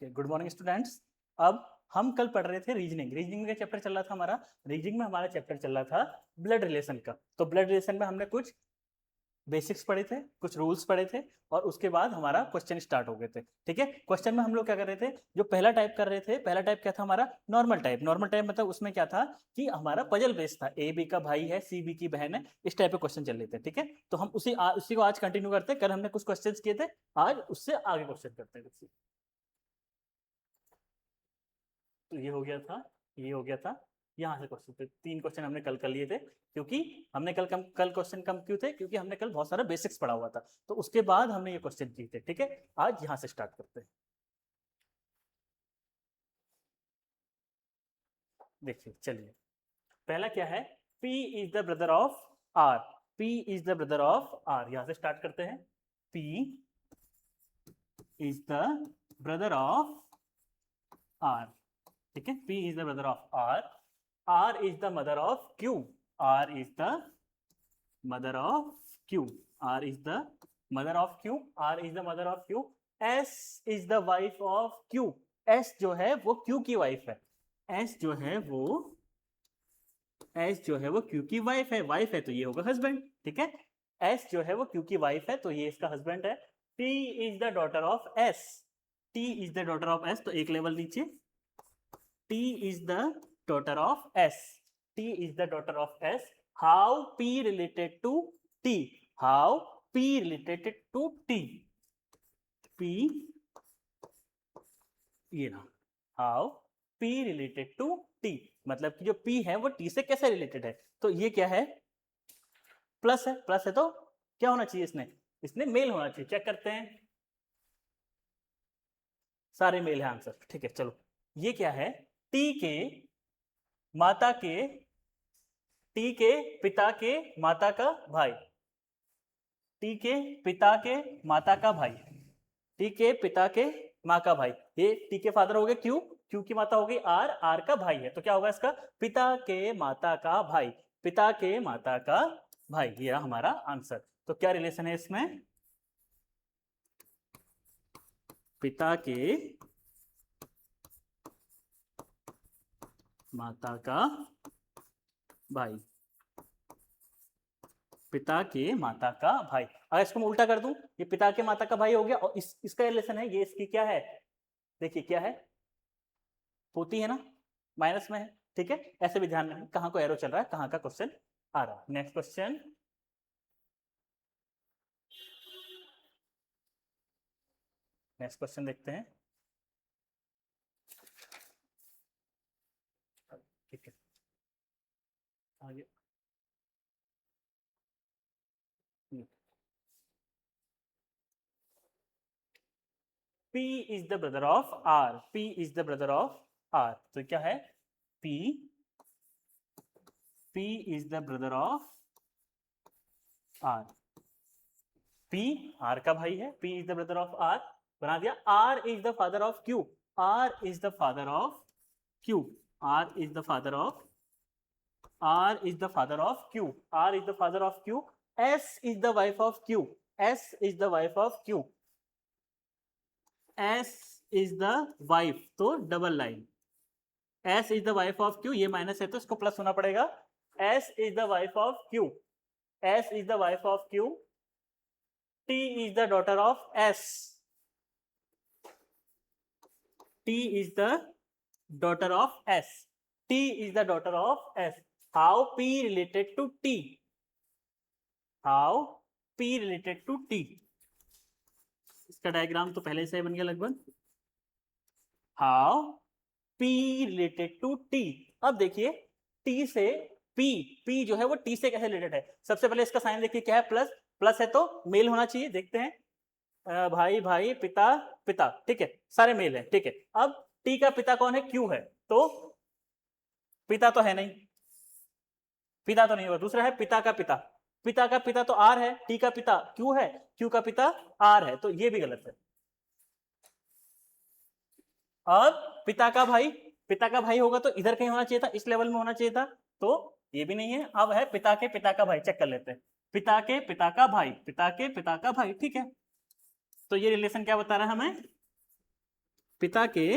Good morning students. अब हम कल पढ़ रहे थे रीजनिंग का चैप्टर चल रहा था हमारा। रीजनिंग में हमारा चैप्टर चल रहा था ब्लड रिलेशन का। तो ब्लड रिलेशन में हमने कुछ बेसिक्स पढ़े थे, कुछ रूल्स पढ़े थे और उसके बाद हमारा क्वेश्चन स्टार्ट हो गए थे। ठीक है, क्वेश्चन में हम लोग क्या कर रहे थे, जो पहला टाइप कर रहे थे, पहला टाइप क्या था हमारा, नॉर्मल टाइप। नॉर्मल टाइप मतलब उसमें क्या था कि हमारा पजल बेस था, ए बी का भाई है, सी बी की बहन है, इस टाइप के क्वेश्चन चल रहे थे। ठीक है, तो हम उसी को आज कंटिन्यू करते हैं। कल हमने कुछ क्वेश्चन किए थे, आज उससे आगे क्वेश्चन करते हैं। तो ये हो गया था, ये हो गया था। यहाँ से क्वेश्चन थे, 3 क्वेश्चन हमने कल कर लिए थे। क्योंकि हमने कल क्वेश्चन कम क्यों थे, क्योंकि हमने कल बहुत सारा बेसिक्स पढ़ा हुआ था, तो उसके बाद हमने ये क्वेश्चन किए थे। ठीक है, आज यहाँ से स्टार्ट करते हैं। देखिए चलिए, पहला क्या है, P is the brother of R। P is the brother of R, यहाँ से स्टार्ट करते हैं। P is the brother of R। ठीक है, P is the brother of R। R is the mother of Q। R is the mother of Q। R is the mother of Q। R is the mother of Q। S is the wife of Q। S जो है वो Q की wife है। S जो है वो S जो है वो Q की वाइफ है। वाइफ है तो ये होगा हस्बैंड। ठीक है, S जो है वो Q की वाइफ है तो ये इसका हस्बैंड है। T is the daughter of S। T is the daughter of S, तो एक लेवल नीचे। T is the daughter of S। T is the daughter of S। How P related to T? How P related to T? P ये ना, How P related to T, मतलब कि जो P है वो T से कैसे रिलेटेड है। तो ये क्या है, प्लस है। प्लस है तो क्या होना चाहिए, इसने मेल होना चाहिए। चेक करते हैं, सारे मेल है आंसर। ठीक है, चलो ये क्या है, T के माता के, टी के पिता के माता का भाई। टी के पिता के माता का भाई। टी के पिता के माँ का भाई। ये टी के फादर हो गए क्यू, क्यू की माता हो गई आर, आर का भाई है, तो क्या होगा इसका, पिता के माता का भाई। पिता के माता का भाई, ये हमारा आंसर। तो क्या रिलेशन है इसमें, पिता के माता का भाई। पिता के माता का भाई। अगर इसको मैं उल्टा कर दूं, ये पिता के माता का भाई हो गया और इसका रिलेशन है, ये इसकी क्या है, देखिए क्या है, होती है ना, माइनस में है। ठीक है, ऐसे भी ध्यान रखें कहां को एरो चल रहा है, कहां का क्वेश्चन आ रहा है। नेक्स्ट क्वेश्चन, नेक्स्ट क्वेश्चन देखते हैं। ठीक है, आगे P is the brother of R। P is the brother of R, तो क्या है, P P is the brother of R। P R का भाई है, P is the brother of R, बना दिया। R is the father of Q। R is the father of Q। R is the father of R is the father of Q। R is the father of Q। S is the wife of Q। S is the wife of Q। S is the wife, तो double line. S is the wife of Q, ये minus है तो इसको plus होना पड़ेगा। S is the wife of Q। S is the wife of Q। T is the daughter of S। T is the daughter of S। T is the daughter of S। How P related to T? How P related to T? इसका diagram तो पहले से ही बन गया लगभग। How P related to T। अब देखिए T से P, P जो है वो T से कैसे रिलेटेड है। सबसे पहले इसका साइन देखिए क्या है, प्लस। प्लस है तो मेल होना चाहिए, देखते हैं। भाई भाई पिता पिता, ठीक है, सारे मेल है। ठीक है, अब T का पिता कौन है, Q है, तो पिता तो है नहीं, पिता तो नहीं होगा। दूसरा है पिता का पिता, पिता का पिता तो R है, T का पिता Q है, Q का पिता R है, तो ये भी गलत है। अब पिता का भाई, पिता का भाई होगा तो इधर कहीं होना चाहिए था, इस लेवल में होना चाहिए था, तो ये भी नहीं है। अब है पिता के पिता का भाई, चेक कर लेते हैं। पिता के पिता का भाई, पिता के पिता का भाई, ठीक है। तो ये रिलेशन क्या बता रहा है हमें, पिता के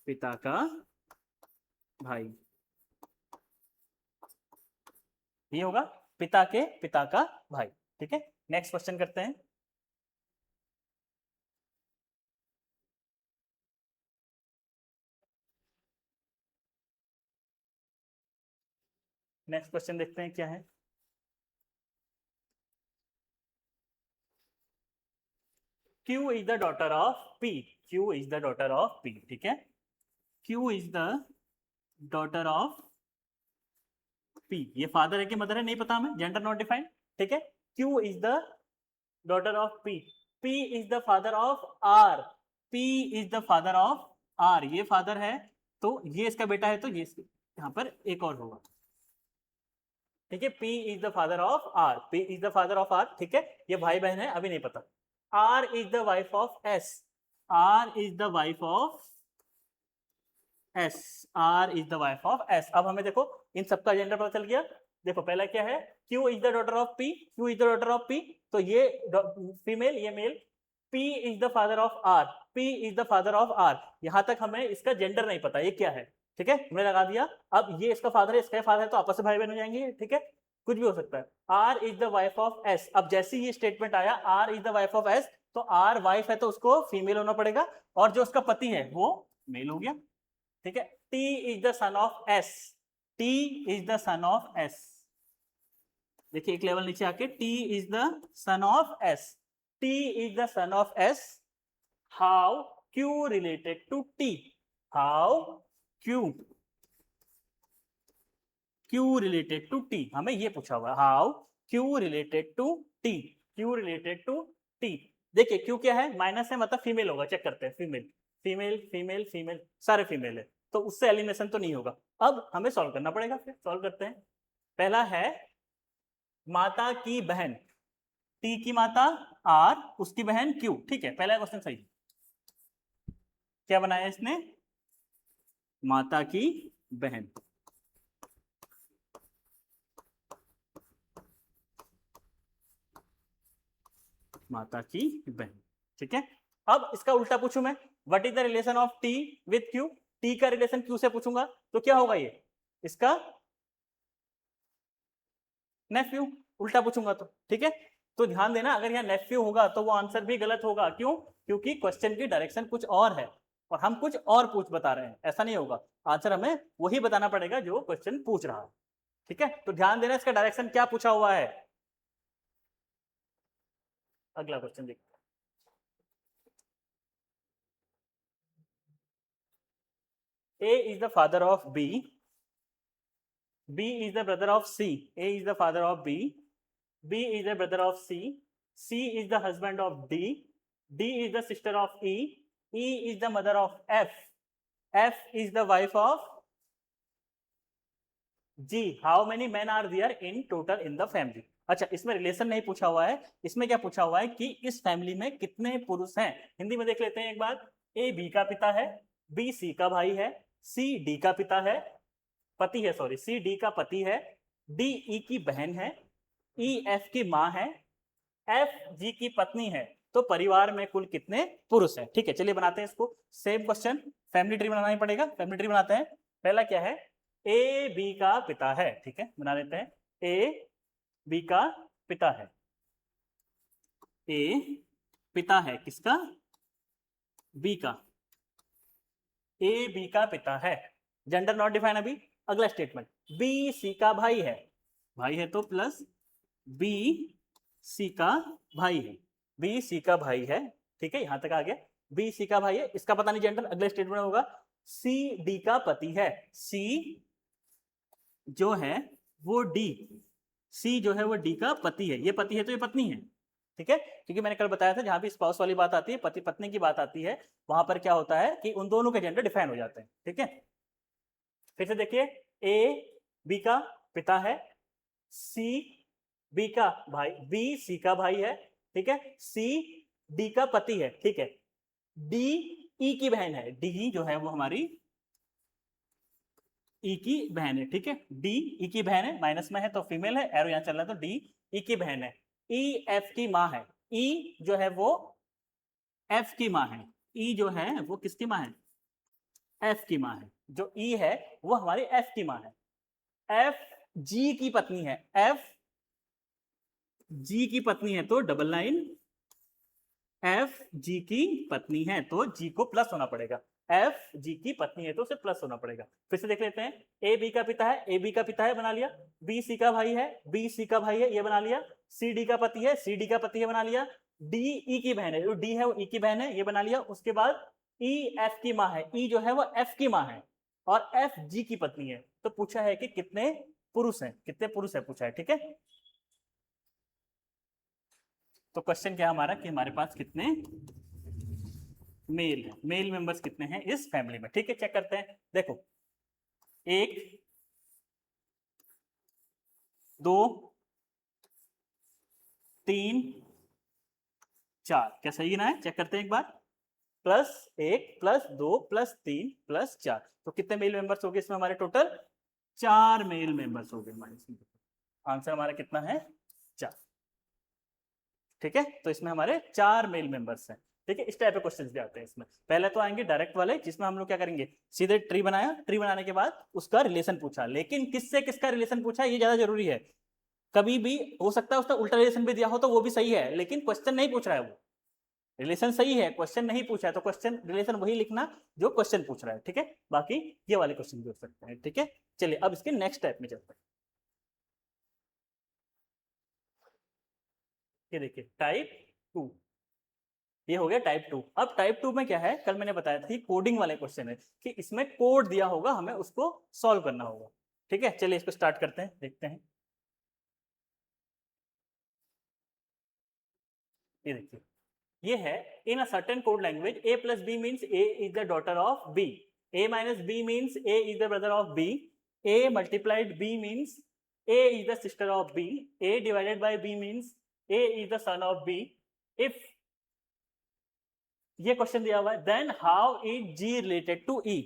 पिता का भाई, ये होगा पिता के पिता का भाई। ठीक है, नेक्स्ट क्वेश्चन करते हैं। नेक्स्ट क्वेश्चन देखते हैं क्या है। Q is the daughter of P. Q is the daughter of P. ठीक है, Q is the daughter of P. ये फादर है कि मदर है नहीं पता हमें, जेंडर नॉट डिफाइंड। ठीक है, Q is the daughter of P. P is the father of R. P is the father of R. ये फादर है तो ये इसका बेटा है, तो ये यहाँ पर एक और होगा। ठीक है, P is the father of R. P is the father of R. ठीक है, ये भाई बहन है, अभी नहीं पता। R is the wife of S. R is the wife of S. R is the wife of S. अब हमें देखो इन सबका जेंडर पता चल गया। देखो पहला क्या है, Q is the daughter of P. Q is the daughter of P, तो ये फीमेल, ये mail. P is the father of R. P is the father of R. यहां तक हमें इसका जेंडर नहीं पता ये क्या है। ठीक है, हमने लगा दिया। अब ये इसका फादर है, इसका फादर है, तो आपस में भाई बहन हो जाएंगे। ठीक है, कुछ भी हो सकता है। R is the wife of S. अब जैसे ही ये स्टेटमेंट आया R is the wife of S, तो R वाइफ है तो उसको फीमेल होना पड़ेगा, और जो उसका पति है वो मेल हो गया। ठीक है, T is the son of S. T is the son of S. देखिए एक लेवल नीचे आके, T is the son of S. T is the son of S. How Q related to T? How Q related to T? हमें ये पूछा हुआ, How Q related to T? Q related to T. देखिए Q क्या है, minus है, मतलब female होगा। चेक करते हैं, फीमेल फीमेल फीमेल फीमेल, सारे फीमेल है, तो उससे एलिमिनेशन तो नहीं होगा। अब हमें सॉल्व करना पड़ेगा, फिर सॉल्व करते हैं। पहला है माता की बहन, T की माता R, उसकी बहन Q। ठीक है, पहला क्वेश्चन सही। क्या बनाया इसने, माता की बहन। माता की बहन। ठीक है, अब इसका उल्टा पूछूं मैं, what is the relation of T with Q? T का रिलेशन क्यू से पूछूंगा तो क्या होगा, ये इसका नेफ्यू। उल्टा पूछूंगा तो। ठीक है, तो ध्यान देना, अगर यहाँ नेफ्यू होगा तो वो आंसर भी गलत होगा। क्यों? क्योंकि क्वेश्चन की डायरेक्शन कुछ और है और हम कुछ और पूछ बता रहे हैं, ऐसा नहीं होगा। आंसर हमें वही बताना पड़ेगा जो क्वेश्चन पूछ रहा है। ठीक है, तो ध्यान देना इसका डायरेक्शन क्या पूछा हुआ है। अगला क्वेश्चन देखते हैं। A is the father of B. B is the brother of C. A is the father of B. B is the brother of C. C is the husband of D. D is the sister of E. E is the mother of F. F is the wife of G. How many men are there in total in the family? अच्छा, इसमें relation नहीं पूछा हुआ है, इसमें क्या पूछा हुआ है कि इस फैमिली में कितने पुरुष हैं। हिंदी में देख लेते हैं एक बार। A B का पिता है, B C का भाई है, C D का पिता है, पति है, सॉरी, C D का पति है, D E की बहन है, E F की माँ है, F G की पत्नी है। तो परिवार में कुल कितने पुरुष हैं? ठीक है, चलिए बनाते हैं इसको। सेम क्वेश्चन, फैमिली ट्री बनाना ही पड़ेगा। फैमिली ट्री बनाते हैं। पहला क्या है, A B का पिता है। ठीक है, बना लेते हैं। A B का पिता है। A पिता है किसका, B का। A B का पिता है, जेंडर नॉट डिफाइन अभी। अगला स्टेटमेंट, B C का भाई है, भाई है तो प्लस B C का भाई है, B C का भाई है। ठीक है, यहां तक आ गया। B C का भाई है, इसका पता नहीं जेंडर। अगले स्टेटमेंट होगा C D का पति है। C जो है वो D, C जो है वो D का पति है। ये पति है तो ये पत्नी है। ठीक है, क्योंकि मैंने कल बताया था जहां भी स्पाउस वाली बात आती है, पति पत्नी की बात आती है, वहां पर क्या होता है कि उन दोनों के जेंडर डिफाइन हो जाते हैं। ठीक है, फिर से देखिए, A B का पिता है, C B का भाई, B C का भाई है। ठीक है, C D का पति है। ठीक है, D E की बहन है, D जो है वो हमारी E की बहन है। ठीक है, D E की बहन है, माइनस में है तो फीमेल है, एरो यहां चल रहा है तो D E की बहन है। ई एफ की माँ है, ई जो है वो एफ की माँ है, ई जो है वो किसकी माँ है, एफ की माँ है, जो ई है वो हमारी एफ की माँ है, एफ जी की पत्नी है, एफ जी की पत्नी है, तो डबल लाइन, एफ जी की पत्नी है तो जी को प्लस होना पड़ेगा, एफ जी की पत्नी है तो उसे प्लस होना पड़ेगा। फिर से देख लेते हैं, ए बी का पिता है, ए बी का पिता है, बना लिया, बी सी का भाई है, बी सी का भाई है, ये बना लिया, सी डी का पति है, सी डी का पति है, बना लिया, डी ई की बहन है, जो डी है वो ई की बहन है, ये बना लिया। उसके बाद ई एफ की माँ है, ई जो है वो एफ की माँ है और एफ जी की पत्नी है, तो पूछा है कि कितने पुरुष हैं, कितने पुरुष है पूछा है, ठीक है। तो क्वेश्चन क्या हमारा कि हमारे पास कितने मेल है, मेल मेंबर्स कितने हैं इस फैमिली में, ठीक है। चेक करते हैं, देखो 1 2 3 4, क्या सही ना है, चेक करते हैं एक बार, +1 +2 +3 +4, तो कितने मेल मेंबर्स हो गए इसमें हमारे टोटल, 4 मेल मेंबर्स हो गए हमारे इसमें। आंसर हमारा कितना है, 4, ठीक है। तो इसमें हमारे 4 मेल मेंबर्स हैं, ठीक है। इस टाइप के क्वेश्चंस भी आते हैं इसमें। पहले तो आएंगे डायरेक्ट वाले, जिसमें हम लोग क्या करेंगे, सीधे ट्री बनाया, ट्री बनाने के बाद उसका रिलेशन पूछा, लेकिन किससे किसका रिलेशन पूछा ये ज्यादा जरूरी है। कभी भी हो सकता है उसका उल्टा रिलेशन भी दिया हो तो वो भी सही है, लेकिन क्वेश्चन नहीं पूछ रहा है, वो रिलेशन सही है, क्वेश्चन नहीं पूछा है, तो क्वेश्चन रिलेशन वही लिखना जो क्वेश्चन पूछ रहा है, ठीक है। बाकी ये वाले क्वेश्चन भी हो सकते हैं, ठीक है। चलिए अब इसके नेक्स्ट टाइप में चलते हैं। ये देखिए टाइप 2, ये हो गया टाइप 2। अब टाइप 2 में क्या है, कल मैंने बताया था कोडिंग वाले क्वेश्चन है कि इसमें कोड दिया होगा, हमें उसको सॉल्व करना होगा, ठीक है। चलिए इसको स्टार्ट करते हैं, देखते हैं। ये देखिए, ये है in a certain code language a plus b means a is the daughter of b, a minus b means a is the brother of b, a multiplied b means a is the sister of b, a divided by b means a is the son of b। if ये question दिया हुआ है, then how is g related to e,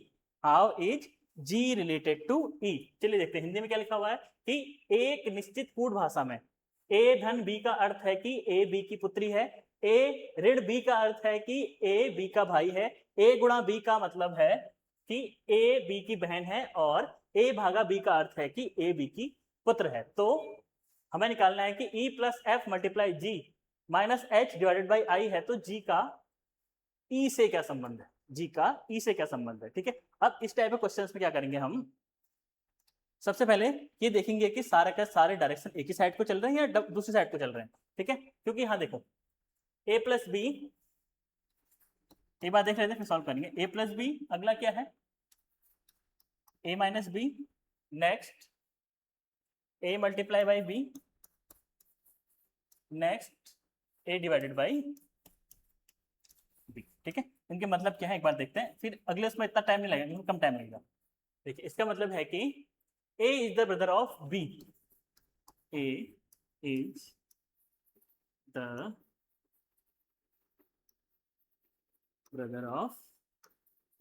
how is g related to e। चलिए देखते हैं हिंदी में क्या लिखा हुआ है कि एक निश्चित कूट भाषा में a धन b का अर्थ है कि a b की पुत्री है, a ऋण b का अर्थ है कि a b का भाई है, a गुणा b का मतलब है कि a b की बहन है, और a भागा b का अर्थ है कि a b की पुत्र है। तो हमें निकालना है कि e plus F multiply G minus H divided by I है, तो g का ई से क्या संबंध है, जी का ई से क्या संबंध है, ठीक है। अब इस टाइप के क्वेश्चंस में क्या करेंगे हम, सबसे पहले ये देखेंगे कि सारे का सारे डायरेक्शन एक ही साइड को चल रहे हैं या दूसरी साइड को चल रहे हैं, ठीक है। क्योंकि यहाँ देखो a प्लस बी, ये बात देख रहे थे, फिर सॉल्व करेंगे। a प्लस बी, अगला क्या है a minus B, next a multiply by B, next a divided by B, ठीक है। इनके मतलब क्या है एक बार देखते हैं, फिर अगले उसमें इतना टाइम नहीं लगेगा, कम टाइम लगेगा। देखिए इसका मतलब है कि a is the brother of b, a is the brother of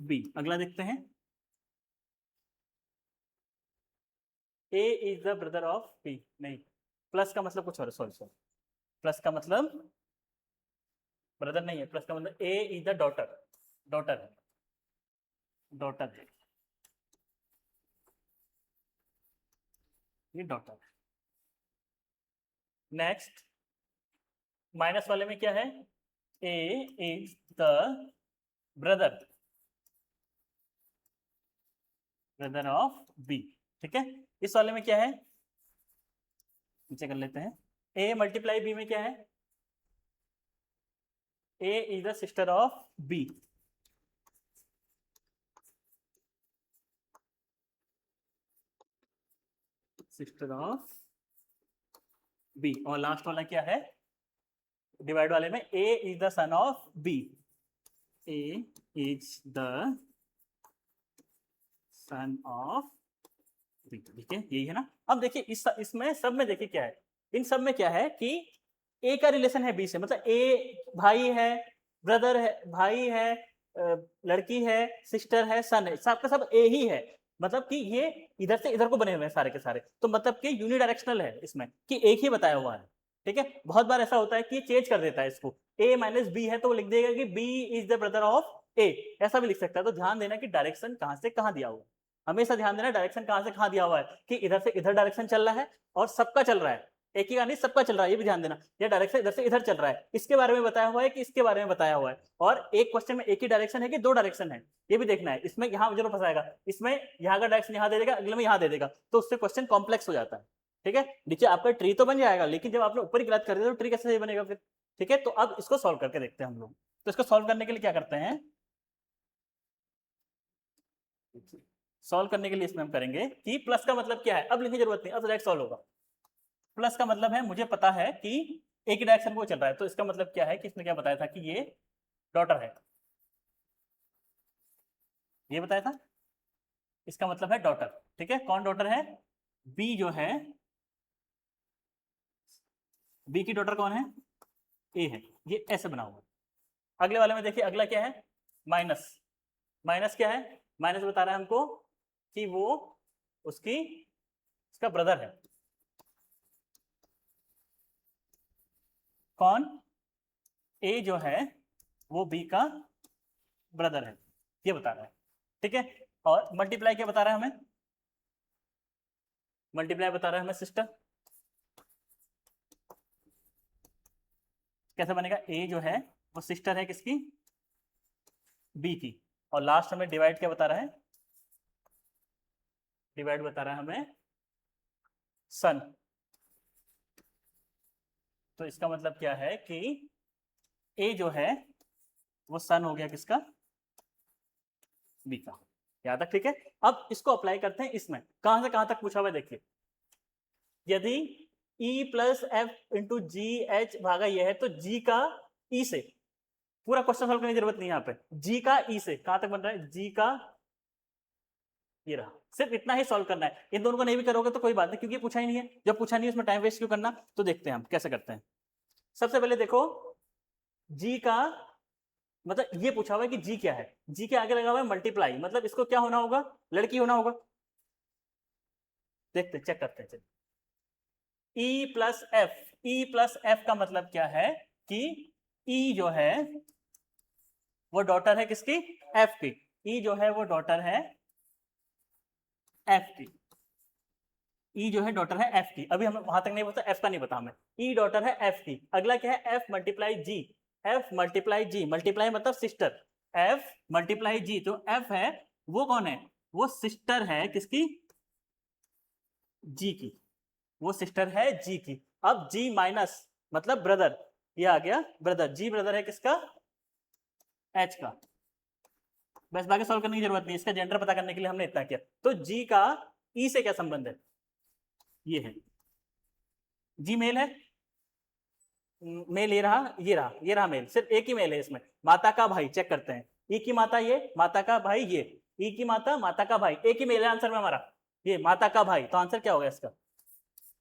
b। अगला देखते हैं, a is the brother of b, नहीं प्लस का मतलब कुछ और, सॉरी सॉरी, प्लस का मतलब ब्रदर नहीं है, प्लस का मतलब a is the daughter, daughter है, डॉटर है, ये डॉटर है। नेक्स्ट माइनस वाले में क्या है, a is the brother, brother of b, ठीक है। इस वाले में क्या है, नीचे कर लेते हैं, a मल्टीप्लाई b में क्या है, a is the sister of b, sister of b। और लास्ट वाला क्या है, डिवाइड वाले में a is the son of b, a is the son of b, ठीक है, यही है ना। अब देखिए इसमें सब में देखिए क्या है, इन सब में क्या है कि a का रिलेशन है b से, मतलब a भाई है, ब्रदर है, भाई है, लड़की है, सिस्टर है, सन है, सबका सब a ही है, मतलब कि ये इधर से इधर को बने हुए हैं सारे के सारे, तो मतलब कि यूनिडायरेक्शनल है इसमें, कि एक ही बताया हुआ है, ठीक है, बहुत बार ऐसा होता है कि चेंज कर देता है इसको, a माइनस बी है तो वो लिख देगा कि b is the brother of a, ऐसा भी लिख सकता है। तो ध्यान देना कि डायरेक्शन कहां से कहां दिया हुआ है, हमेशा ध्यान देना डायरेक्शन कहां से कहां दिया हुआ है, कि इधर से इधर डायरेक्शन चल रहा है और सबका चल रहा है, एक ही का नहीं सबका चल रहा है, ये भी ध्यान देना। ये डायरेक्शन इधर से इधर चल रहा है, इसके बारे में बताया हुआ है कि इसके बारे में बताया हुआ है, और एक क्वेश्चन में एक ही डायरेक्शन है कि दो डायरेक्शन है, ये भी देखना है। इसमें यहाँ जरूर फंसाएगा, इसमें यहाँ का डायरेक्शन यहाँ दे देगा, अगले में यहाँ दे देगा, तो उससे क्वेश्चन कॉम्प्लेक्स हो जाता है। ठीक है, नीचे आपका ट्री तो बन जाएगा, लेकिन जब आपने ऊपर ही गलत कर दिया तो ट्री कैसे सही बनेगा फिर। ठीक है, तो अब इसको सॉल्व करके देखते हैं हम लोग। तो इसको सॉल्व करने के लिए क्या करते हैं, सॉल्व करने के लिए इसमें हम करेंगे कि प्लस का मतलब क्या है, अब लिखने की जरूरत नहीं, अब डायरेक्ट सॉल्व होगा। प्लस का मतलब है मुझे पता है कि एक ही डायरेक्शन को चल रहा है, तो इसका मतलब क्या है कि इसने क्या बताया था कि ये डॉटर है, ये बताया था, इसका मतलब है डॉटर। ठीक है, कौन डॉटर है, बी जो है, बी की डॉटर कौन है, ए है, ये ऐसे बना हुआ है। अगले वाले में देखिए, अगला क्या है, माइनस, माइनस क्या है, माइनस बता रहा है हमको कि वो उसकी उसका ब्रदर है, कौन, ए जो है वो बी का ब्रदर है, ये बता रहा है। ठीक है, और मल्टीप्लाई क्या बता रहा है हमें, मल्टीप्लाई बता रहा है हमें सिस्टर, कैसे बनेगा, ए जो है वो सिस्टर है किसकी, बी की, और लास्ट हमें डिवाइड क्या बता रहा है, डिवाइड बता रहा है हमें सन। तो इसका मतलब क्या है कि ए जो है वो सन हो गया किसका, बी का, यहां तक ठीक है। अब इसको अप्लाई करते हैं इसमें, कहां से कहां तक पूछा हुआ है देखिए, यदि E प्लस एफ इंटू जी एच भागा ये है, तो G का E से, पूरा क्वेश्चन सॉल्व करने की जरूरत नहीं है यहाँ पे, G का E से कहां तक बन रहा है, G का, ये रहा, सिर्फ इतना ही सॉल्व करना है। इन दोनों को नहीं भी करोगे तो कोई बात नहीं, क्योंकि पूछा ही नहीं है, जब पूछा नहीं है उसमें टाइम वेस्ट क्यों करना। तो देखते हैं हम कैसे करते हैं। सबसे पहले देखो, G का मतलब ये पूछा हुआ है कि G क्या है, G के आगे लगा हुआ है मल्टीप्लाई, मतलब इसको क्या होना होगा, लड़की होना होगा। देखते चेक करते हैं, E plus F, E plus F का मतलब क्या है कि ई जो है वो डॉटर है किसकी, एफ की, ई जो है वो डॉटर है एफ की, ई जो है डॉटर है एफ की, अभी हमें वहां तक नहीं पता, एफ का नहीं पता हमें, ई डॉटर है एफ की। अगला क्या है, एफ मल्टीप्लाई जी, एफ मल्टीप्लाई जी, मल्टीप्लाई मतलब सिस्टर, एफ मल्टीप्लाई जी, तो एफ है वो कौन है, वो सिस्टर है किसकी, जी की, वो सिस्टर है जी की। अब जी माइनस मतलब ब्रदर, ये आ गया ब्रदर, जी ब्रदर है किसका, एच का। बस बाकी सॉल्व करने की जरूरत नहीं, इसका जेंडर पता करने के लिए हमने इतना किया। तो जी का ई से क्या संबंध है, ये है, जी मेल है, मेल ये रहा मेल, सिर्फ एक ही मेल है इसमें, माता का भाई, चेक करते हैं, ई की माता ये, माता का भाई ये, ई की माता, माता का भाई, एक ही मेल है आंसर में हमारा, ये माता का भाई, तो आंसर क्या होगा इसका,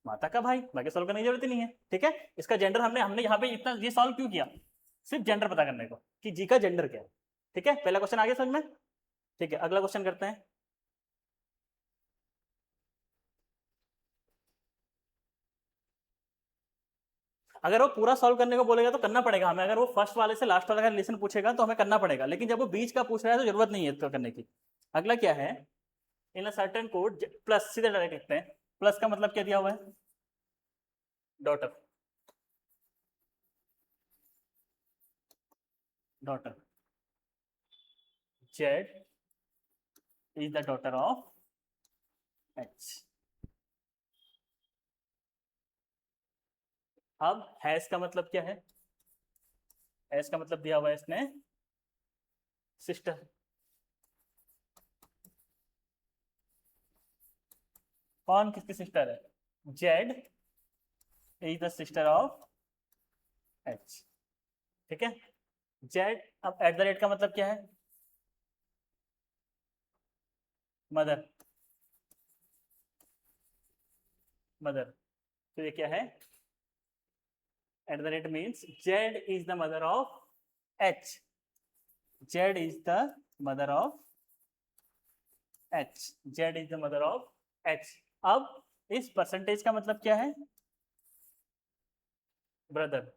माता का भाई, बाकी सॉल्व करने की जरूरत ही नहीं है। ठीक है, इसका जेंडर हमने हमने यहाँ पे इतना ये सॉल्व क्यों किया, सिर्फ जेंडर पता करने को कि जी का जेंडर क्या है। ठीक है, पहला क्वेश्चन आ गया समझ में। ठीक है, अगला क्वेश्चन करते हैं। अगर वो पूरा सॉल्व करने को बोलेगा तो करना पड़ेगा हमें, अगर वो फर्स्ट वाले से लास्ट वाला का रिलेशन पूछेगा तो हमें करना पड़ेगा, लेकिन जब वो बीच का पूछ रहा है तो जरूरत नहीं है इसको करने की। अगला क्या है, in a certain code, plus सीधे डायरेक्ट लिखते हैं, प्लस का मतलब क्या दिया हुआ है, daughter, daughter, Z is the daughter of H. अब हैज का मतलब क्या है, हैज का मतलब दिया हुआ है इसने सिस्टर, कौन किसकी सिस्टर है, Z is the sister of H. ठीक है, जेड, अब एट द रेट का मतलब क्या है, मदर, मदर, तो ये क्या है, at the rate means Z is the mother of H, Z is the mother of H, Z is the mother of H. अब इस परसेंटेज का मतलब क्या है, ब्रदर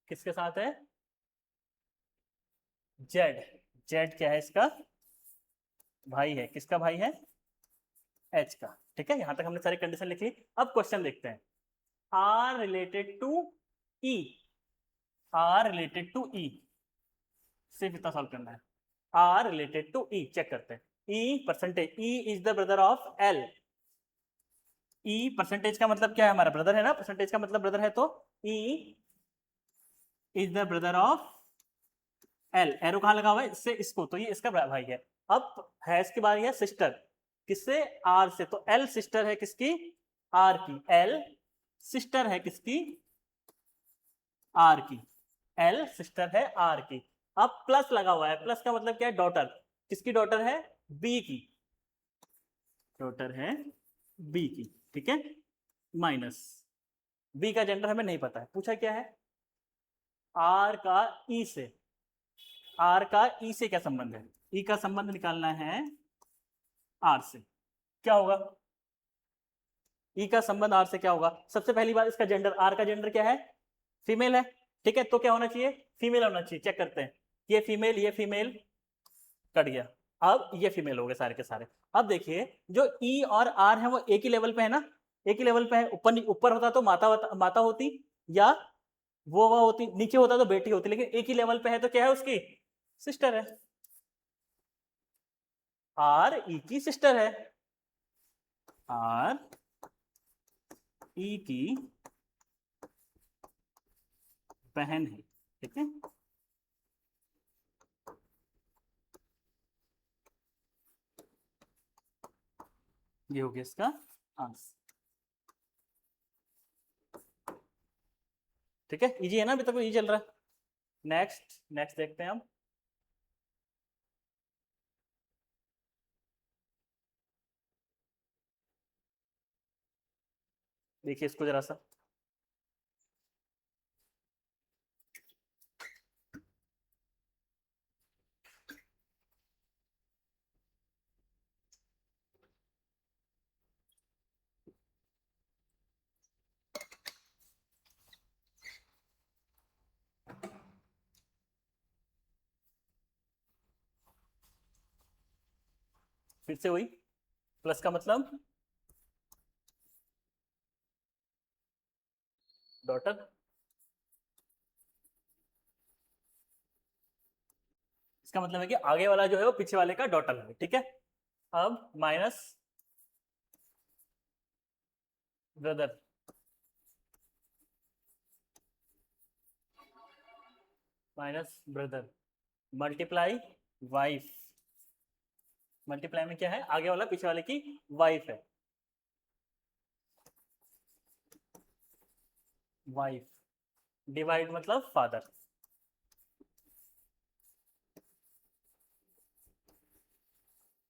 किसके साथ है? जेड। जेड क्या है इसका? भाई है। किसका भाई है? एच का। ठीक है, यहां तक हमने सारी कंडीशन लिख ली। अब क्वेश्चन देखते हैं। R related to E. R related to E, सिर्फ इतना सॉल्व करना है। R related to E, check करते हैं। E percentage, E is the brother of L. E percentage का मतलब क्या है? हमारा ब्रदर है ना, परसेंटेज का मतलब ब्रदर है, तो ई is the brother of L. Arrow कहां लगा हुआ है? इससे इसको, तो ये इसका भाई है। अब है इसकी बारी है सिस्टर। किससे? आर से। तो एल सिस्टर है किसकी? आर की। एल सिस्टर है किसकी? आर की। एल सिस्टर है आर की। अब प्लस लगा हुआ है, प्लस का मतलब क्या है? डॉटर। किसकी डॉटर है? बी की। डॉटर है बी की, ठीक है। माइनस, बी का जेंडर हमें नहीं पता है, पूछा क्या है? आर का ई से। आर का ई से क्या संबंध है? ई का संबंध निकालना है आर से। क्या होगा? ई का संबंध आर से क्या होगा? सबसे पहली बात, इसका जेंडर, आर का जेंडर क्या है? फीमेल है। ठीक है, तो क्या होना चाहिए? फीमेल होना चाहिए। चेक करते हैं, ये फीमेल कट गया। अब ये फीमेल हो गए सारे के सारे। अब देखिए, जो ई और आर है वो एक ही लेवल पे है ना, एक ही लेवल पे है। ऊपर ऊपर होता तो माता होती, या वो होती, नीचे होता तो बेटी होती, लेकिन एक ही लेवल पे है तो क्या है? उसकी सिस्टर है। आर ई की सिस्टर है। आर ई की बहन है, ठीक है। ये हो गया इसका आंसर। ठीक है, इजी है ना, अभी तक इजी चल रहा है। नेक्स्ट नेक्स्ट देखते हैं हम। देखिए इसको जरा सा। फिर से वही, प्लस का मतलब डॉटर। इसका मतलब है कि आगे वाला जो है वो पीछे वाले का डॉटर है, ठीक है। अब minus brother, minus brother multiply wife. Multiply में क्या है? आगे वाला पीछे वाले की वाइफ है। वाइफ डिवाइड मतलब फादर।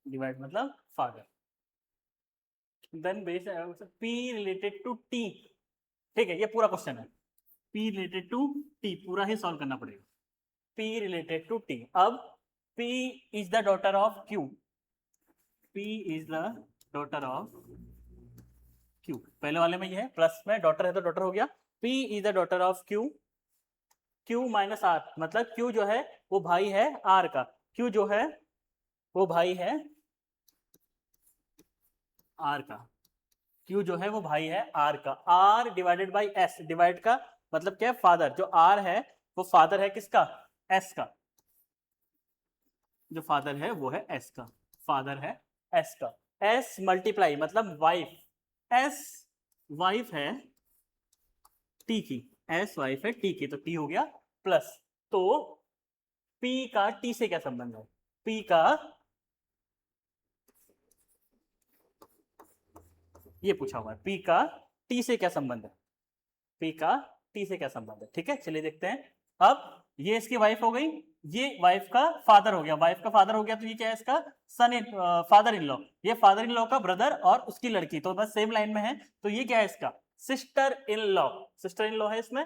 डिवाइड मतलब father. Then base P related to T. ठीक है, ये पूरा क्वेश्चन है। पी रिलेटेड टू टी पूरा ही सॉल्व करना पड़ेगा। P related to T. अब P is the daughter of Q. P is the daughter of Q. पहले वाले में ये है, प्लस में डॉटर है तो डॉटर हो गया। P is the daughter of Q. Q minus R, मतलब क्यू जो है वो भाई है आर का। क्यू जो है वो भाई है आर का। क्यू जो है वो भाई है आर का। R divided by S. Divide का मतलब क्या है? फादर। जो आर है वो फादर है किसका? एस का। जो फादर है वो है एस का। फादर है एस का। एस मल्टीप्लाई मतलब वाइफ। एस वाइफ है टी की। एस वाइफ है टी की, तो टी हो गया प्लस। तो पी का टी से क्या संबंध है? पी का, ये पूछा हुआ है, पी का टी से क्या संबंध है? पी का टी से क्या संबंध है? ठीक है, चलिए देखते हैं। अब ये इसकी वाइफ हो गई, ये वाइफ का फादर हो गया। वाइफ का फादर हो गया तो ये क्या है? इसका सन इन, फादर इन लॉ। ये फादर इन लॉ का ब्रदर और उसकी लड़की, तो बस सेम लाइन में है। तो ये क्या है? इसका sister in law. Sister in law है इसमें।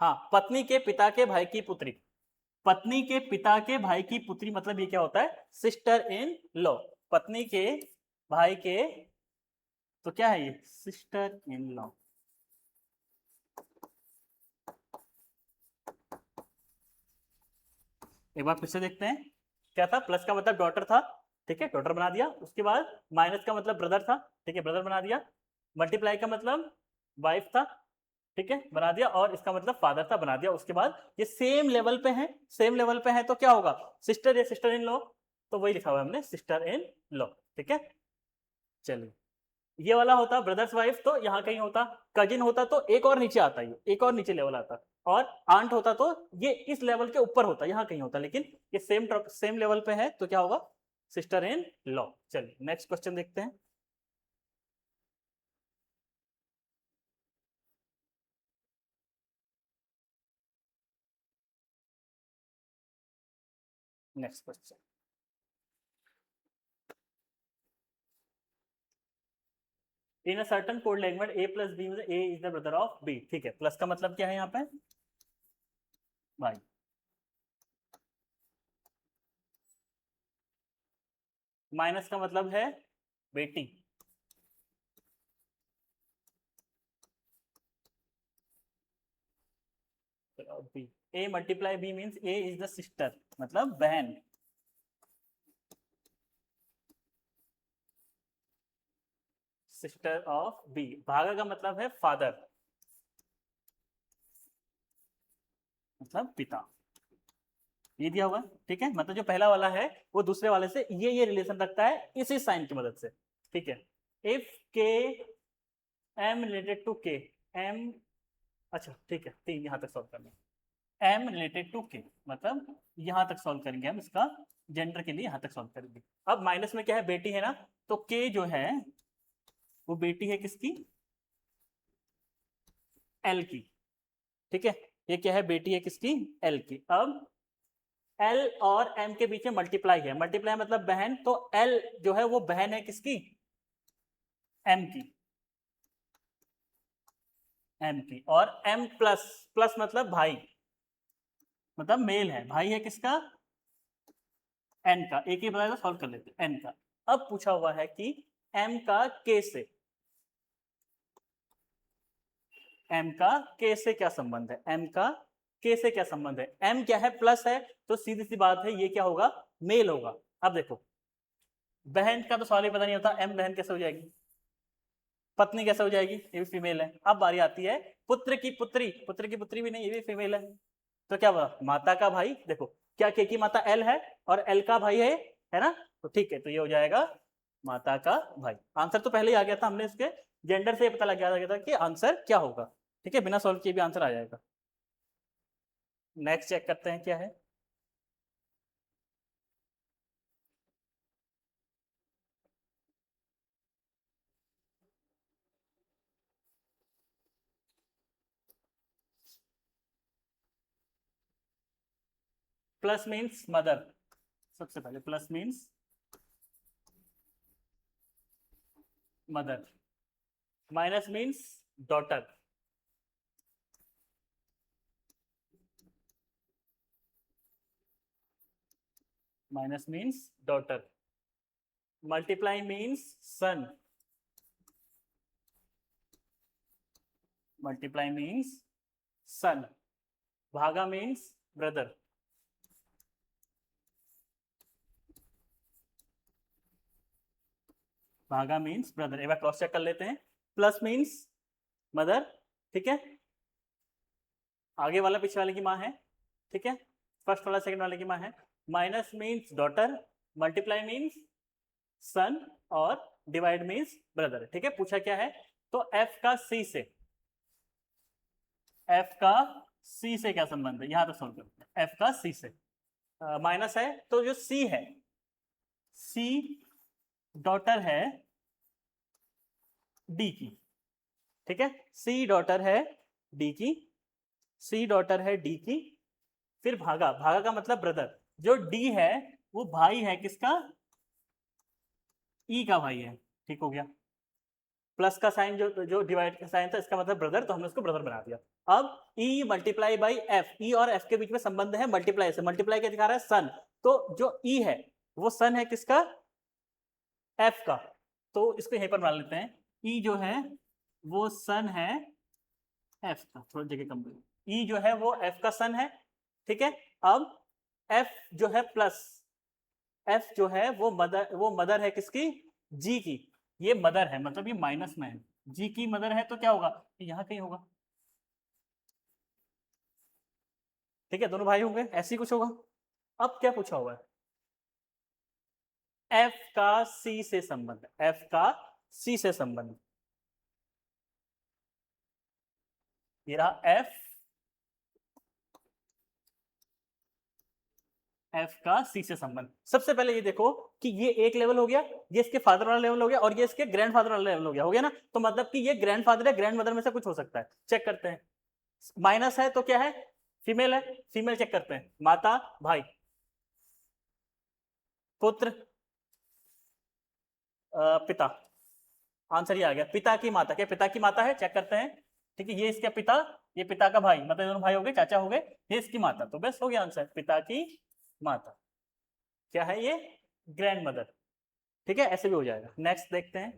हाँ, पत्नी के पिता के भाई की पुत्री। पत्नी के पिता के भाई की पुत्री, मतलब ये क्या होता है? Sister in law. पत्नी के भाई के, तो क्या है ये, सिस्टर इन लॉ। एक बार फिर से देखते हैं, क्या था, प्लस का मतलब डॉटर था, ठीक है, डॉटर बना दिया। उसके बाद माइनस का मतलब ब्रदर था, ठीक है, ब्रदर बना दिया। मल्टीप्लाई का मतलब वाइफ था, ठीक है, बना दिया। और इसका मतलब फादर था, बना दिया। उसके बाद ये सेम लेवल पे है, सेम लेवल पे है तो क्या होगा, सिस्टर या सिस्टर इन लॉ, तो वही लिखा हुआ है हमने, सिस्टर इन लॉ, ठीक है। चलिए, ये वाला होता ब्रदर्स वाइफ, तो यहाँ कहीं होता। कजिन होता तो एक और नीचे आता, ये एक और नीचे लेवल आता। और आंट होता तो ये इस लेवल के ऊपर होता, यहाँ कहीं होता। लेकिन ये सेम लेवल पे है तो क्या होगा, सिस्टर इन लॉ। चलिए नेक्स्ट क्वेश्चन देखते हैं। Next question, in a certain code language A plus B में A is the brother of B, ठीक है। प्लस का मतलब क्या है यहाँ पे, भाई। माइनस का मतलब है बेटी। B, A multiply B means A is the sister, मतलब बहन। सिस्टर ऑफ बी, भागा का मतलब है फादर, मतलब पिता। ये दिया हुआ, ठीक है। मतलब जो पहला वाला है वो दूसरे वाले से ये रिलेशन रखता है इसी साइन की मदद से, ठीक है। इफ के एम रिलेटेड टू के, एम, अच्छा ठीक है, तीन यहाँ तक सॉल्व करना है। एम रिलेटेड टू के मतलब यहाँ तक सॉल्व करेंगे हम, इसका जेंडर के लिए यहाँ तक सॉल्व करेंगे। अब माइनस में क्या है, बेटी है ना, तो के जो है वो बेटी है किसकी, एल की, ठीक है। ये क्या है, बेटी है किसकी, एल की। अब एल और एम के बीच में मल्टीप्लाई है, मल्टीप्लाई मतलब बहन, तो एल जो है वो बहन है किसकी, एम की, एम की। और एम प्लस, प्लस मतलब भाई, मतलब मेल है, भाई है किसका, एन का। एक ही बताया, सॉल्व कर लेते एन का। अब पूछा हुआ है कि एम का के से, एम का के से क्या संबंध है, एम का के से क्या संबंध है। एम क्या है, प्लस है, तो सीधी सी बात है ये क्या होगा, मेल होगा। अब देखो, बहन का तो सवाल ही पता नहीं होता, एम बहन कैसे हो जाएगी, पत्नी कैसे हो जाएगी, ये भी फीमेल है। अब बारी आती है पुत्र की पुत्री, पुत्र की पुत्री भी नहीं, ये भी फीमेल है। तो क्या हुआ, माता का भाई, देखो क्या, के की माता एल है और एल का भाई है ना, तो ठीक है, तो ये हो जाएगा माता का भाई। आंसर तो पहले ही आ गया था, हमने इसके जेंडर से पता लग गया था कि आंसर क्या होगा, ठीक है, बिना सॉल्व किए भी आंसर आ जाएगा। नेक्स्ट चेक करते हैं क्या है। प्लस मीन्स मदर, सबसे पहले plus means mother, minus means daughter, minus means daughter, multiply means son, multiply means son, भागा मीन्स ब्रदर, भागा मीन्स ब्रदर। एक बार क्रॉस चेक कर लेते हैं। प्लस मीन्स मदर, ठीक है, आगे वाला पीछे वाले की माँ है, ठीक है, फर्स्ट वाला सेकंड वाले की माँ है। Minus means daughter, multiply means son, और डिवाइड मीन्स ब्रदर, ठीक है। पूछा क्या है, तो एफ का सी से, एफ का सी से क्या संबंध है, यहां तक सुन लो। एफ का सी से माइनस है, तो जो सी है, सी डॉटर है डी की, ठीक है, सी डॉटर है डी की, सी डॉटर है डी की। फिर भागा, भागा का मतलब ब्रदर, जो डी है वो भाई है किसका, ई का भाई है, ठीक हो गया। प्लस का साइन, जो जो डिवाइड का साइन था, इसका मतलब ब्रदर, तो हमने उसको ब्रदर बना दिया। अब ई मल्टीप्लाई बाई एफ, ई और एफ के बीच में संबंध है मल्टीप्लाई से, मल्टीप्लाई क्या दिखा रहा है, सन, तो जो ई है वो सन है किसका, एफ का, तो इसको यहीं पर बना लेते हैं। ई जो है वो सन है एफ का, थोड़ी जगह कम करो। ई जो है वो एफ का सन है, ठीक है। अब एफ जो है प्लस, एफ जो है वो मदर है किसकी, जी की। ये मदर है मतलब ये माइनस में है, जी की मदर है, तो क्या होगा, यहाँ कहीं होगा, ठीक है। दोनों भाई होंगे, ऐसे ही कुछ होगा। अब क्या पूछा हुआ है, एफ का सी से संबंध, एफ का सी से संबंध, ये रहा एफ, एफ का सी से संबंध। सबसे पहले ये देखो कि ये एक लेवल हो गया, ये इसके फादर वाला लेवल हो गया, और ये इसके ग्रैंडफादर वाला लेवल हो गया ना। तो मतलब कि ये ग्रैंडफादर है, ग्रैंडमदर में से कुछ हो सकता है, चेक करते हैं। माइनस है तो क्या है, फीमेल है, फीमेल चेक करते हैं। माता भाई, पुत्र पिता, आंसर ये आ गया। पिता की माता, क्या पिता की माता है, चेक करते हैं। ठीक है, ये इसका पिता, ये पिता का भाई, मतलब दोनों भाई हो गए, चाचा हो गए, ये इसकी माता, तो बस हो गया आंसर, पिता की माता। क्या है ये, ग्रैंड मदर। ठीक है, ऐसे भी हो जाएगा। नेक्स्ट देखते हैं।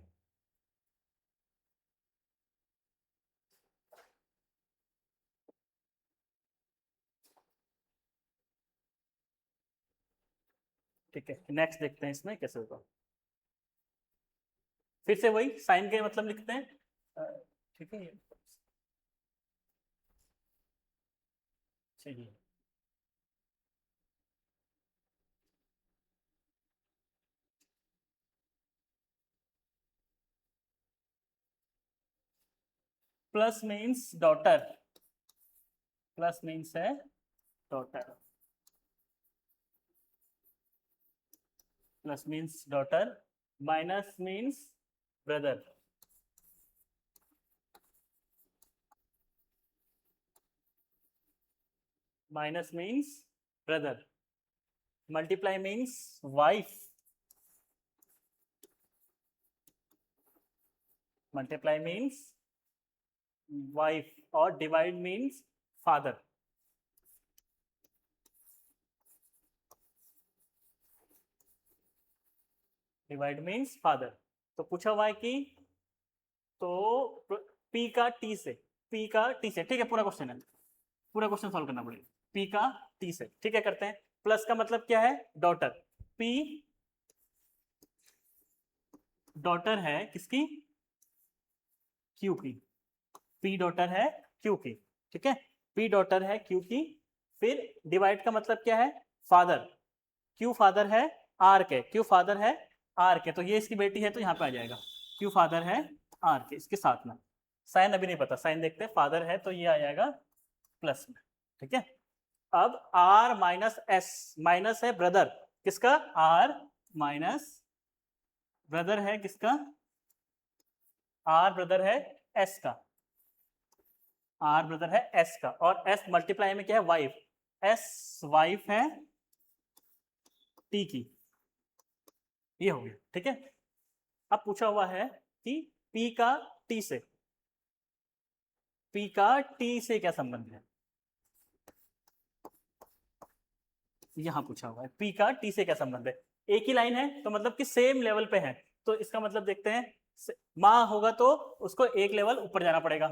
ठीक है, नेक्स्ट देखते हैं इसमें कैसे होगा। फिर से वही साइन के मतलब लिखते हैं। ठीक है, चलिए। Plus means daughter, plus means है daughter, plus means daughter, minus means brother, minus means brother, multiply means wife, multiply means wife, और divide means father. Divide means father. तो पूछा हुआ है कि, तो पी का टी से, पी का टी से, ठीक है, पूरा क्वेश्चन है, पूरा क्वेश्चन सॉल्व करना पड़ेगा। पी का टी से, ठीक है, करते हैं। प्लस का मतलब क्या है, डॉटर, पी डॉटर है किसकी, क्यू की, पी डॉटर है क्यू की, ठीक है, पी डॉटर है क्यू की। फिर डिवाइड का मतलब क्या है, फादर, क्यू फादर है आर के, क्यू फादर है आर के, तो ये इसकी बेटी है तो यहाँ पे आ जाएगा, क्यू फादर है आर के, इसके साथ में साइन अभी नहीं पता, साइन देखते हैं। फादर है तो ये आ जाएगा प्लस में, ठीक है। अब आर माइनस एस, माइनस है ब्रदर किसका, आर माइनस ब्रदर है किसका, आर ब्रदर है एस का, आर ब्रदर है एस का, और एस मल्टीप्लाई में क्या है, वाइफ, एस वाइफ है टी की, ये हो गया, ठीक है। अब पूछा हुआ है कि पी का टी से, पी का टी से क्या संबंध है, यहां पूछा हुआ है पी का टी से क्या संबंध है। एक ही लाइन है तो मतलब कि सेम लेवल पे है, तो इसका मतलब देखते हैं। माँ होगा तो उसको एक लेवल ऊपर जाना पड़ेगा,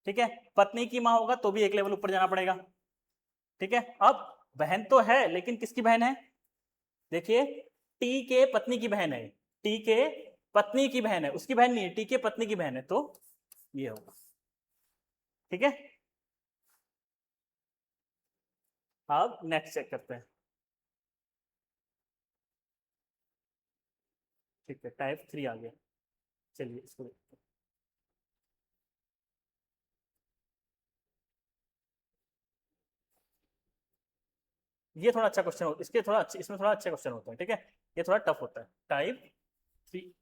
ठीक है। पत्नी की माँ होगा तो भी एक लेवल ऊपर जाना पड़ेगा, ठीक है। अब बहन तो है लेकिन किसकी बहन है, देखिए, टी के पत्नी की बहन है, टी के पत्नी की बहन है, उसकी बहन नहीं है, टी के पत्नी की बहन है, तो ये होगा, ठीक है। अब नेक्स्ट चेक करते हैं। ठीक है, टाइप 3 आ गया, चलिए इसको देखते हैं। ये थोड़ा अच्छा क्वेश्चन होता है, इसके थोड़ा अच्छे, इसमें थोड़ा अच्छे क्वेश्चन होते हैं, ठीक है। ये थोड़ा टफ होता है, टाइप 3।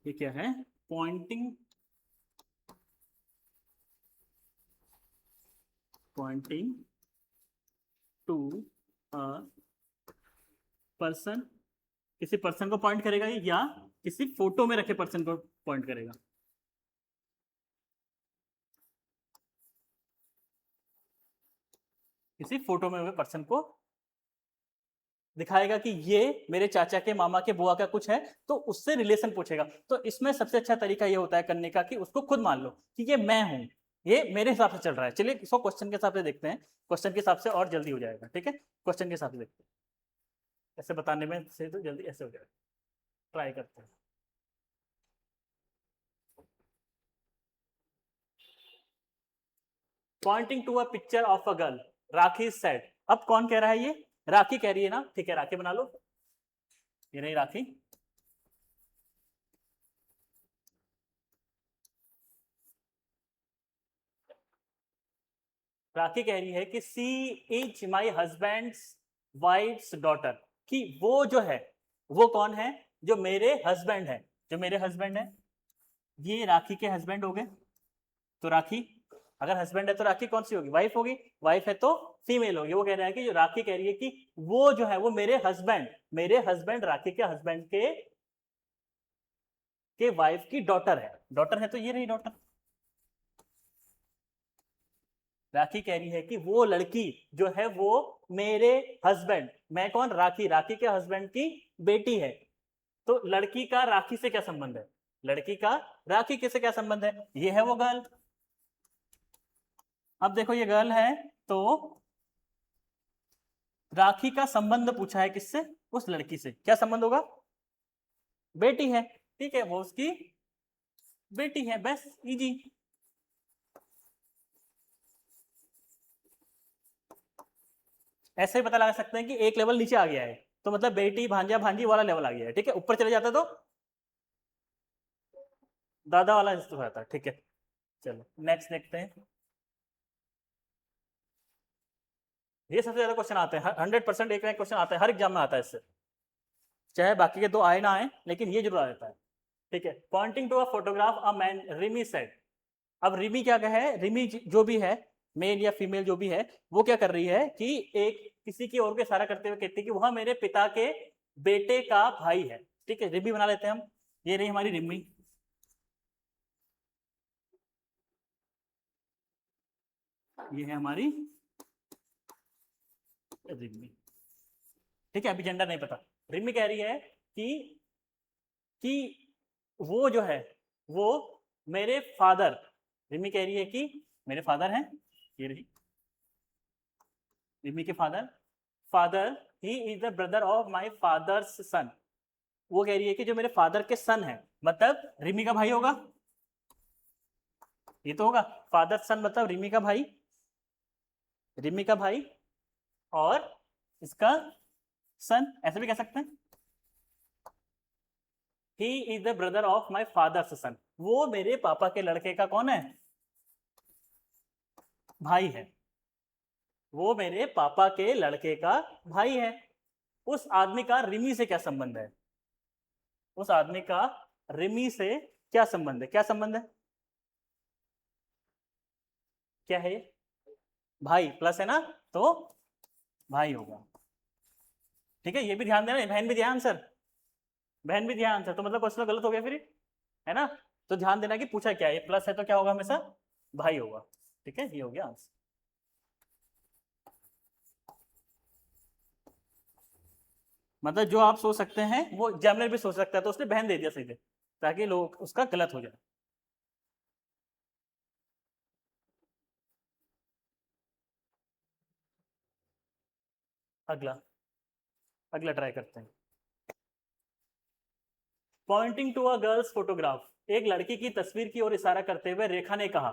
ये क्या है, pointing, pointing to a person, किसी पर्सन को पॉइंट करेगा या किसी फोटो में रखे पर्सन को पॉइंट करेगा। किसी फोटो में हुए पर्सन को दिखाएगा कि ये मेरे चाचा के, मामा के, बुआ का कुछ है, तो उससे रिलेशन पूछेगा। तो इसमें सबसे अच्छा तरीका ये होता है करने का कि उसको खुद मान लो कि ये मैं हूं, ये मेरे हिसाब से चल रहा है। चलिए इसको क्वेश्चन के हिसाब से देखते हैं, क्वेश्चन के हिसाब से और जल्दी हो जाएगा। ठीक है, क्वेश्चन के हिसाब से देखते हैं, ऐसे बताने में से तो जल्दी ऐसे हो जाएगा। ट्राई करते हैं। Pointing to a picture of a girl, Rakhi said. अब कौन कह रहा है? ये राखी कह रही है ना। ठीक है, राखी बना लो, ये रही राखी। राखी कह रही है कि she is my husband wife's daughter, कि वो जो है, वो कौन है? जो मेरे हस्बैंड है, जो मेरे हस्बैंड है, ये राखी के हस्बैंड हो गए। तो राखी, अगर हस्बैंड है तो राखी कौन सी होगी? वाइफ होगी। वाइफ है तो फीमेल होगी। वो कह रहा है कि जो राखी कह रही है कि वो जो है वो मेरे हस्बैंड राखी के हस्बैंड के वाइफ की डॉटर है। डॉटर है तो ये रही डॉटर। राखी कह रही है कि वो लड़की जो है वो मेरे हस्बैंड, मैं कौन? राखी, राखी के हस्बैंड की बेटी है। तो लड़की का राखी से क्या संबंध है? लड़की का राखी के से क्या संबंध है? ये है वो गर्ल। अब देखो ये गर्ल है, तो राखी का संबंध पूछा है किससे? उस लड़की से। क्या संबंध होगा? बेटी है। ठीक है, वो उसकी बेटी है, बस इजी। ऐसे ही पता लगा सकते हैं कि एक लेवल नीचे आ गया है, तो मतलब बेटी भांजा भांजी वाला लेवल आ गया है। ठीक है, ऊपर चले जाता तो दादा वाला हो जाता है। ठीक है, चलो नेक्स्ट देखते हैं। ये सबसे ज्यादा क्वेश्चन आते हैं, 100% एक क्वेश्चन आता है, हर एग्जाम में आता है इससे, चाहे बाकी के दो आए ना आए, लेकिन ये जरूर आ जाता है। ठीक है, pointing to a photograph a man, Rimi said. अब रिमी क्या कहे? रिमी जो भी है, मेल या फीमेल जो भी है, वो क्या कर रही है कि एक किसी की ओर को इशारा करते हुए कहती है कि वह मेरे पिता के बेटे का भाई है। ठीक है, रिमी बना लेते हैं हम, ये रही हमारी रिमी। ये है हमारी रिमी। ठीक है, अभी जेंडर नहीं पता। रिमी कह रही है कि वो जो है वो मेरे फादर, रिमी कह रही है कि मेरे फादर हैं, ये रही रिमी के father. Father, he is the brother of my father's son. वो कह रही है कि जो मेरे फादर के सन है, मतलब रिमी का भाई होगा, ये तो होगा। फादर सन मतलब रिमी का भाई, रिमी का भाई और इसका सन, ऐसे भी कह सकते हैं। He is the brother of my father's son, वो मेरे पापा के लड़के का कौन है? भाई है। वो मेरे पापा के लड़के का भाई है। उस आदमी का रिमी से क्या संबंध है? उस आदमी का रिमी से क्या संबंध है? क्या संबंध है? क्या है? भाई प्लस है ना, तो भाई होगा। ठीक है, ये भी ध्यान देना, बहन भी ध्यान आंसर, बहन भी ध्यान आंसर, तो मतलब क्वेश्चन गलत हो गया फिर, है ना? तो ध्यान देना कि पूछा क्या है, प्लस है तो क्या होगा? हमेशा भाई होगा। ठीक है, ये हो गया आंसर। मतलब जो आप सोच सकते हैं वो एग्जामिनर भी सोच सकता है, तो उसने बहन दे दिया सीधे, ताकि लोग उसका गलत हो जाए। अगला, अगला ट्राई करते हैं। Pointing to a girls photograph, एक लड़की की तस्वीर की ओर इशारा करते हुए रेखा ने कहा,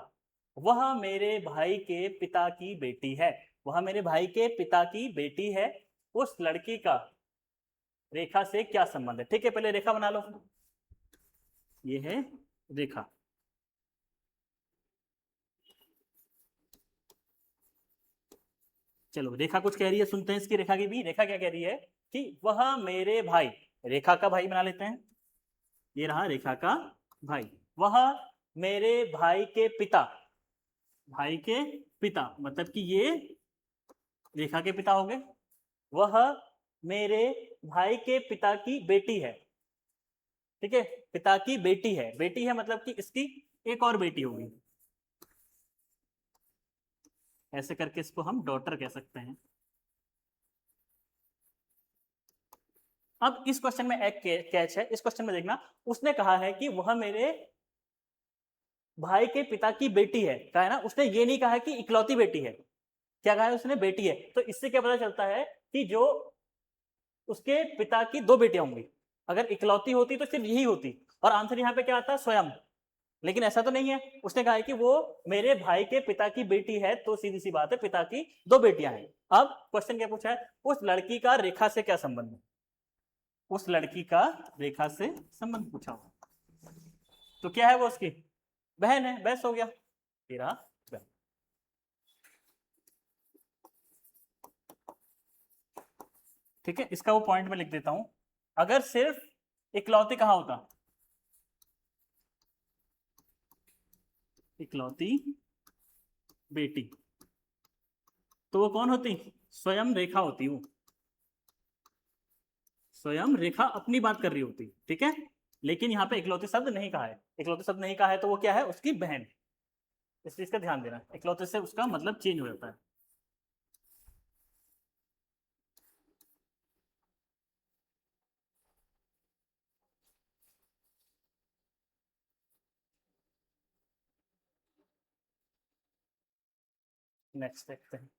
वह मेरे भाई के पिता की बेटी है। वह मेरे भाई के पिता की बेटी है। उस लड़की का रेखा से क्या संबंध है? ठीक है, पहले रेखा बना लो, ये है रेखा। चलो रेखा कुछ कह रही है, सुनते हैं इसकी, रेखा की भी। रेखा क्या कह रही है कि वह मेरे भाई, रेखा का भाई बना लेते हैं, ये रहा रेखा का भाई। वह मेरे भाई के पिता, भाई के पिता मतलब कि ये रेखा के पिता हो गए। वह मेरे भाई के पिता की बेटी है। ठीक है, पिता की बेटी है, बेटी है मतलब कि इसकी एक और बेटी होगी। ऐसे करके इसको हम डॉटर कह सकते हैं। अब इस क्वेश्चन में एक कैच है, इस क्वेश्चन में देखना, उसने कहा है कि वह मेरे भाई के पिता की बेटी है, कहा है ना, उसने ये नहीं कहा कि इकलौती बेटी है, क्या कहा है उसने, बेटी है। तो इससे क्या पता चलता है कि जो उसके पिता की दो बेटियां होंगी, अगर इकलौती होती तो सिर्फ यही होती, और आंसर यहाँ पे क्या आता है, स्वयं। लेकिन ऐसा तो नहीं है, उसने कहा है कि वो मेरे भाई के पिता की बेटी है, तो सीधी सी बात है पिता की दो बेटियां हैं। अब क्वेश्चन क्या पूछा है, उस लड़की का रेखा से क्या संबंध है, उस लड़की का रेखा से संबंध पूछा हुआ, तो क्या है वो उसकी बहन है, बस हो गया तेरा बहन। ठीक है, इसका वो पॉइंट में लिख देता हूं, अगर सिर्फ इकलौती कहा होता, इकलौती बेटी, तो वो कौन होती, स्वयं रेखा होती, वो स्वयं रेखा अपनी बात कर रही होती, ठीक है। लेकिन यहाँ पे इकलौती शब्द नहीं कहा है, इकलौती शब्द नहीं कहा है, तो वो क्या है, उसकी बहन। इस चीज का ध्यान देना, इकलौते से उसका मतलब चेंज हो जाता है। नेक्स्ट देखते हैं,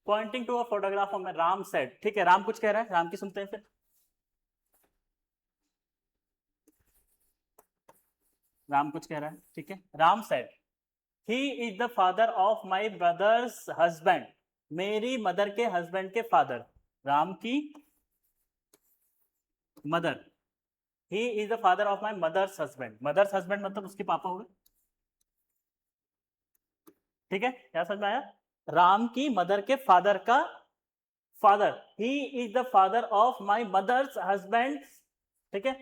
pointing to a photograph of Ram said, ठीक है, राम कुछ कह रहा है, राम की सुनते हैं फिर। राम कुछ कह रहा है, ठीक है, Ram said he is the father of my brother's husband, मेरी मदर के हस्बैंड के फादर, राम की mother, he is the father of my mother's husband, mother's husband मतलब उसके पापा हो गए, ठीक है, क्या समझ में आया, राम की मदर के फादर का father, he is the father of my mother's husband, ठीक है,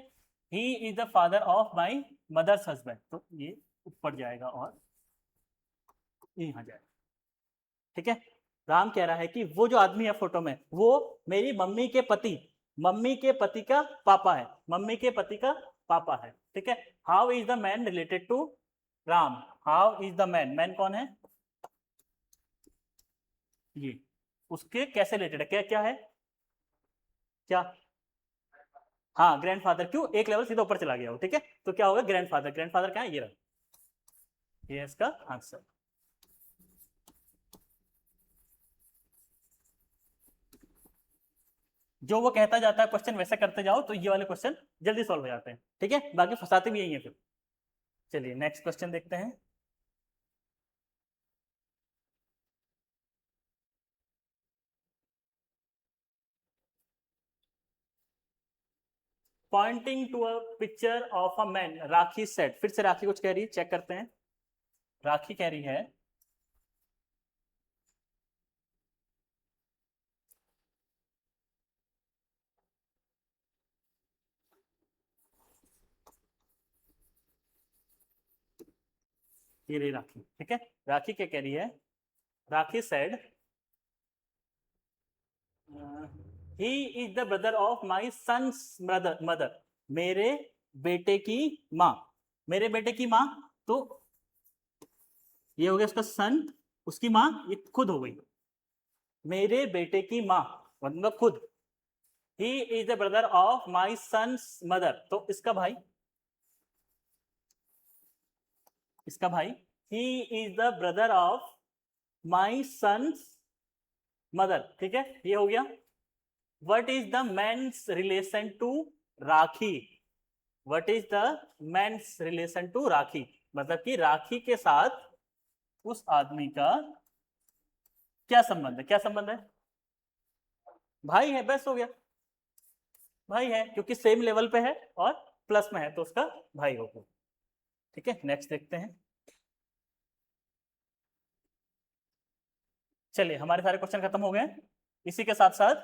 he is the father of my mother's husband, तो ये ऊपर जाएगा और यहाँ जाएगा, ठीक है। राम कह रहा है कि वो जो आदमी है फोटो में, वो मेरी मम्मी के पति, मम्मी के पति का पापा है, मम्मी के पति का पापा है, ठीक है। How is the man related to Ram, how is the man, man कौन है, ये उसके कैसे रिलेटेड है, क्या क्या है, क्या, हाँ ग्रैंडफादर, क्यों, एक लेवल सीधा ऊपर चला गया हो, ठीक है, तो क्या होगा, ग्रैंडफादर, ग्रैंडफादर क्या है, ये रहा, ये इसका आंसर। जो वो कहता जाता है क्वेश्चन वैसा करते जाओ, तो ये वाले क्वेश्चन जल्दी सॉल्व हो जाते हैं, ठीक है, बाकी फंसाते भी यही है फिर। चलिए नेक्स्ट क्वेश्चन देखते हैं, pointing to a picture of a man, Rakhi said, फिर से राखी कुछ कह रही है, चेक करते हैं, राखी कह रही है, ये रही राखी, ठीक है, राखी क्या कह रही है, Rakhi said he is the brother of my son's brother mother, मेरे बेटे की माँ, मेरे बेटे की माँ, तो ये हो गया उसका सन, उसकी माँ ये खुद हो गई, मेरे बेटे की माँ मतलब खुद, he is the brother of my son's mother, तो इसका भाई, इसका भाई, he is the brother of my son's mother, ठीक है, ये हो गया। What is the men's relation to Rakhi, what is the men's relation to Rakhi, मतलब कि राखी के साथ उस आदमी का क्या संबंध है, क्या संबंध है, भाई है, बस हो गया, भाई है, क्योंकि सेम लेवल पे है और प्लस में है, तो उसका भाई होगा, ठीक है। नेक्स्ट देखते हैं, चलिए हमारे सारे क्वेश्चन खत्म हो गए, इसी के साथ साथ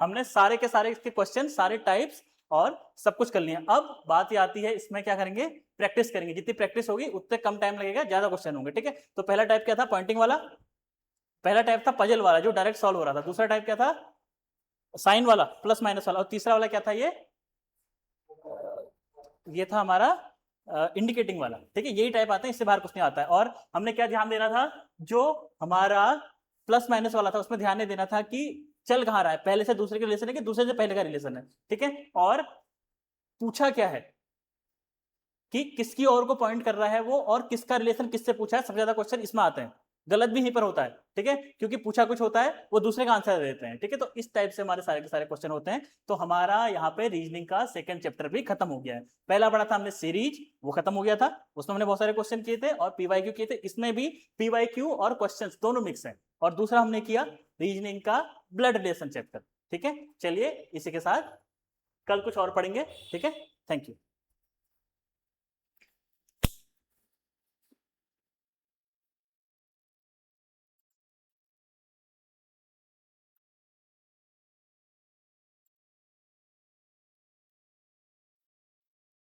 हमने सारे के सारे इसके क्वेश्चन, सारे टाइप्स और सब कुछ कर लिया। अब बात ये आती है, इसमें क्या करेंगे, प्रैक्टिस करेंगे, जितनी प्रैक्टिस होगी उतने कम टाइम लगेगा, ज्यादा क्वेश्चन होंगे, ठीक है। तो पहला टाइप क्या था, पॉइंटिंग वाला, पहला टाइप था पजल वाला जो डायरेक्ट सॉल्व हो रहा था, दूसरा टाइप क्या था, साइन वाला, प्लस माइनस वाला, और तीसरा वाला क्या था, ये था हमारा इंडिकेटिंग वाला, ठीक है, यही टाइप आते हैं, इससे बाहर कुछ नहीं आता है। और हमने क्या ध्यान देना था, जो हमारा प्लस माइनस वाला था उसमें ध्यान नहीं देना था कि चल कहाँ रहा है, पहले से दूसरे का रिलेशन है कि दूसरे से पहले का रिलेशन है, ठीक है। और पूछा क्या है कि किसकी ओर को पॉइंट कर रहा है वो, और किसका रिलेशन किससे पूछा है, सबसे ज्यादा क्वेश्चन इसमें आते हैं। गलत भी यहीं पर होता है, ठीक है, क्योंकि पूछा कुछ होता है वो दूसरे का आंसर देते हैं, ठीक है। तो इस टाइप से हमारे सारे के सारे क्वेश्चन होते हैं। तो हमारा यहाँ पे रीजनिंग का सेकंड चैप्टर भी खत्म हो गया है। पहला पढ़ा था हमने सीरीज, वो खत्म हो गया था, उसमें हमने बहुत सारे क्वेश्चन किए थे और पीवाईक्यू किए थे, इसमें भी पीवाईक्यू और क्वेश्चन दोनों मिक्स है। और दूसरा हमने किया रीजनिंग का ब्लड रिलेशन चैप्टर, ठीक है। चलिए इसी के साथ कल कुछ और पढ़ेंगे, ठीक है। Thank you.